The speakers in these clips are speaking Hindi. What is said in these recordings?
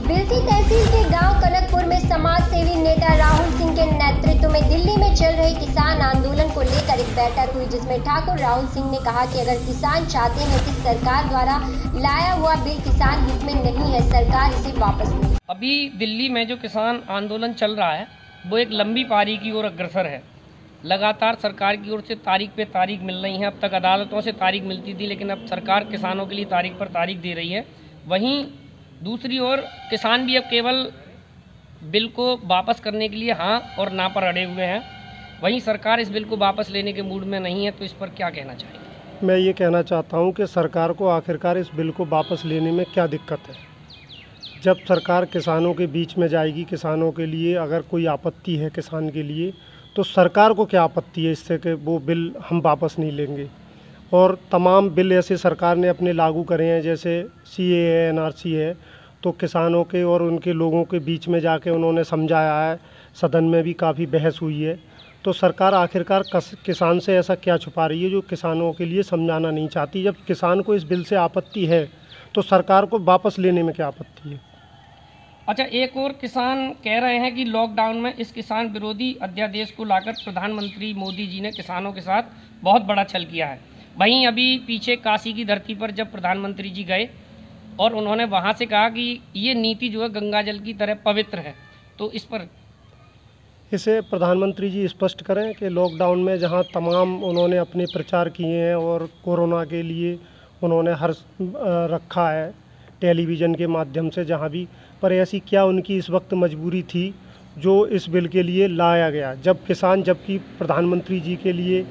बिलसी तहसील के गांव कनकपुर में समाज सेवी नेता राहुल सिंह के नेतृत्व में दिल्ली में चल रहे किसान आंदोलन को लेकर एक बैठक हुई, जिसमें ठाकुर राहुल सिंह ने कहा कि अगर किसान चाहते हैं कि सरकार द्वारा लाया हुआ बिल किसान हित में नहीं है, सरकार इसे वापस ले। अभी दिल्ली में जो किसान आंदोलन चल रहा है वो एक लंबी पारी की ओर अग्रसर है। लगातार सरकार की ओर से तारीख पे तारीख मिल रही है। अब तक अदालतों से तारीख मिलती थी, लेकिन अब सरकार किसानों के लिए तारीख पर तारीख दे रही है। वहीं दूसरी ओर किसान भी अब केवल बिल को वापस करने के लिए हाँ और ना पर अड़े हुए हैं। वहीं सरकार इस बिल को वापस लेने के मूड में नहीं है, तो इस पर क्या कहना चाहिए? मैं ये कहना चाहता हूँ कि सरकार को आखिरकार इस बिल को वापस लेने में क्या दिक्कत है। जब सरकार किसानों के बीच में जाएगी, किसानों के लिए अगर कोई आपत्ति है किसान के लिए, तो सरकार को क्या आपत्ति है इससे कि वो बिल हम वापस नहीं लेंगे। और तमाम बिल ऐसे सरकार ने अपने लागू करे हैं, जैसे CAA है, NRC है, तो किसानों के और उनके लोगों के बीच में जाके उन्होंने समझाया है। सदन में भी काफ़ी बहस हुई है। तो सरकार आखिरकार किसान से ऐसा क्या छुपा रही है जो किसानों के लिए समझाना नहीं चाहती। जब किसान को इस बिल से आपत्ति है तो सरकार को वापस लेने में क्या आपत्ति है। अच्छा, एक और किसान कह रहे हैं कि लॉकडाउन में इस किसान विरोधी अध्यादेश को लाकर प्रधानमंत्री मोदी जी ने किसानों के साथ बहुत बड़ा छल किया है। वहीं अभी पीछे काशी की धरती पर जब प्रधानमंत्री जी गए और उन्होंने वहां से कहा कि ये नीति जो है गंगा जल की तरह पवित्र है, तो इस पर इसे प्रधानमंत्री जी स्पष्ट करें कि लॉकडाउन में जहां तमाम उन्होंने अपने प्रचार किए हैं और कोरोना के लिए उन्होंने हर रखा है टेलीविज़न के माध्यम से जहां भी, पर ऐसी क्या उनकी इस वक्त मजबूरी थी जो इस बिल के लिए लाया गया। जबकि प्रधानमंत्री जी के लिए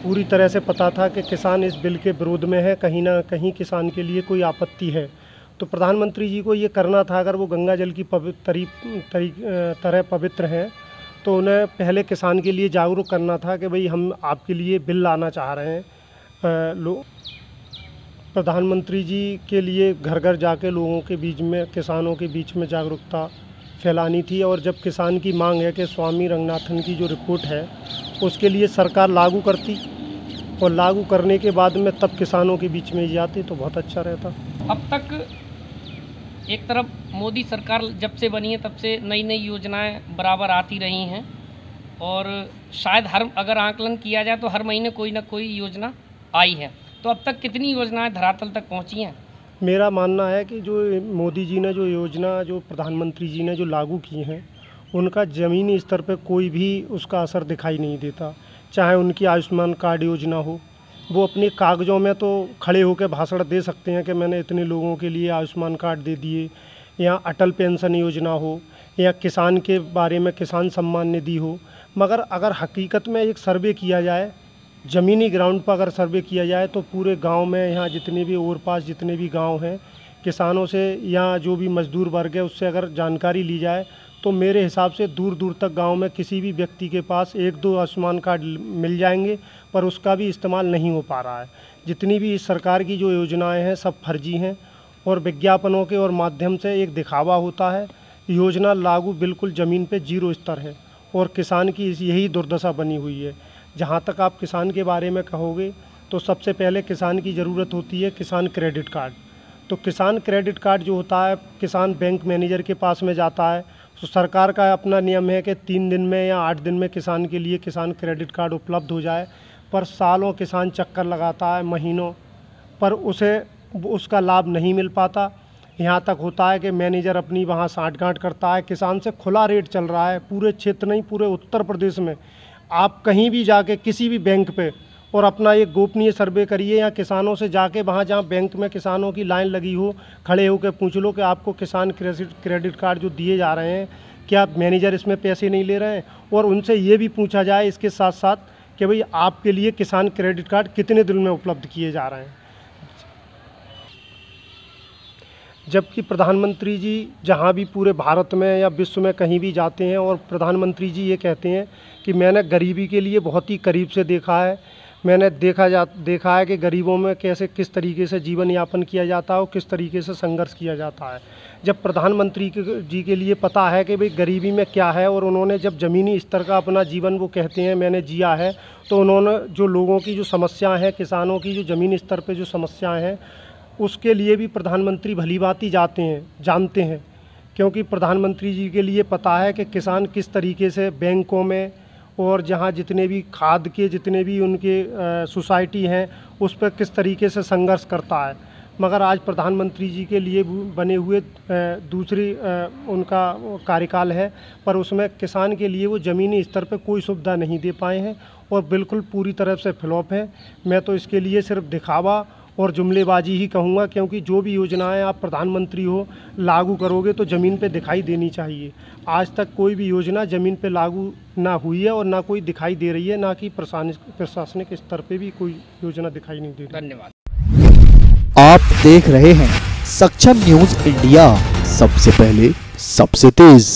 पूरी तरह से पता था कि किसान इस बिल के विरोध में है, कहीं ना कहीं किसान के लिए कोई आपत्ति है, तो प्रधानमंत्री जी को ये करना था। अगर वो गंगा जल की तरह पवित्र हैं तो उन्हें पहले किसान के लिए जागरूक करना था कि भाई हम आपके लिए बिल लाना चाह रहे हैं। प्रधानमंत्री जी के लिए घर घर जाके लोगों के बीच में, किसानों के बीच में जागरूकता फैलानी थी। और जब किसान की मांग है कि स्वामी रंगनाथन की जो रिपोर्ट है उसके लिए सरकार लागू करती और लागू करने के बाद में तब किसानों के बीच में जाती तो बहुत अच्छा रहता। अब तक एक तरफ मोदी सरकार जब से बनी है तब से नई नई योजनाएं बराबर आती रही हैं और शायद अगर आकलन किया जाए तो हर महीने कोई ना कोई योजना आई है। तो अब तक कितनी योजनाएं धरातल तक पहुंची हैं? मेरा मानना है कि जो मोदी जी ने जो प्रधानमंत्री जी ने जो लागू किए हैं उनका ज़मीनी स्तर पर कोई भी उसका असर दिखाई नहीं देता। चाहे उनकी आयुष्मान कार्ड योजना हो, वो अपने कागज़ों में तो खड़े होकर भाषण दे सकते हैं कि मैंने इतने लोगों के लिए आयुष्मान कार्ड दे दिए, या अटल पेंशन योजना हो, या किसान के बारे में किसान सम्मान निधि हो, मगर अगर हकीकत में एक सर्वे किया जाए, ज़मीनी ग्राउंड पर अगर सर्वे किया जाए तो पूरे गांव में, यहाँ जितने भी और पास जितने भी गांव हैं, किसानों से या जो भी मजदूर वर्ग है उससे अगर जानकारी ली जाए तो मेरे हिसाब से दूर दूर तक गांव में किसी भी व्यक्ति के पास 1-2 आयुष्मान कार्ड मिल जाएंगे, पर उसका भी इस्तेमाल नहीं हो पा रहा है। जितनी भी इस सरकार की जो योजनाएं हैं सब फर्जी हैं और विज्ञापनों के और माध्यम से एक दिखावा होता है। योजना लागू बिल्कुल ज़मीन पे 0 स्तर है और किसान की यही दुर्दशा बनी हुई है। जहाँ तक आप किसान के बारे में कहोगे तो सबसे पहले किसान की ज़रूरत होती है किसान क्रेडिट कार्ड। तो किसान क्रेडिट कार्ड जो होता है, किसान बैंक मैनेजर के पास में जाता है, तो सरकार का अपना नियम है कि 3 दिन में या 8 दिन में किसान के लिए किसान क्रेडिट कार्ड उपलब्ध हो जाए, पर सालों किसान चक्कर लगाता है, महीनों, पर उसे उसका लाभ नहीं मिल पाता। यहाँ तक होता है कि मैनेजर अपनी वहाँ साँठ-गाँठ करता है। किसान से खुला रेट चल रहा है पूरे क्षेत्र नहीं, पूरे उत्तर प्रदेश में। आप कहीं भी जाके किसी भी बैंक पे और अपना एक गोपनीय सर्वे करिए, या किसानों से जाके वहाँ जहाँ बैंक में किसानों की लाइन लगी हो, खड़े होकर पूछ लो कि आपको किसान क्रेडिट कार्ड जो दिए जा रहे हैं, क्या मैनेजर इसमें पैसे नहीं ले रहे हैं। और उनसे ये भी पूछा जाए इसके साथ साथ कि भाई आपके लिए किसान क्रेडिट कार्ड कितने दिन में उपलब्ध किए जा रहे हैं। जबकि प्रधानमंत्री जी जहाँ भी पूरे भारत में या विश्व में कहीं भी जाते हैं और प्रधानमंत्री जी ये कहते हैं कि मैंने गरीबी के लिए बहुत ही करीब से देखा है, मैंने देखा है कि गरीबों में किस तरीके से जीवन यापन किया जाता है और किस तरीके से संघर्ष किया जाता है। जब प्रधानमंत्री जी के लिए पता है कि भाई गरीबी में क्या है, और उन्होंने जब ज़मीनी स्तर का अपना जीवन वो कहते हैं मैंने जिया है, तो उन्होंने जो लोगों की जो समस्याएं हैं, किसानों की जो ज़मीनी स्तर पे जो समस्याएं हैं, उसके लिए भी प्रधानमंत्री भली भांति जानते हैं क्योंकि प्रधानमंत्री जी के लिए पता है कि किसान किस तरीके से बैंकों में और जहाँ जितने भी खाद के जितने भी उनके सोसाइटी हैं उस पर किस तरीके से संघर्ष करता है। मगर आज प्रधानमंत्री जी के लिए बने हुए दूसरी उनका कार्यकाल है, पर उसमें किसान के लिए वो ज़मीनी स्तर पर कोई सुविधा नहीं दे पाए हैं और बिल्कुल पूरी तरह से फ्लॉप है। मैं तो इसके लिए सिर्फ दिखावा और जुमलेबाजी ही कहूँगा, क्योंकि जो भी योजनाएं आप प्रधानमंत्री हो लागू करोगे तो ज़मीन पे दिखाई देनी चाहिए। आज तक कोई भी योजना ज़मीन पे लागू ना हुई है और ना कोई दिखाई दे रही है, ना कि प्रशासनिक स्तर पे भी कोई योजना दिखाई नहीं दे रही। धन्यवाद। आप देख रहे हैं सक्षम न्यूज़ इंडिया, सबसे पहले सबसे तेज।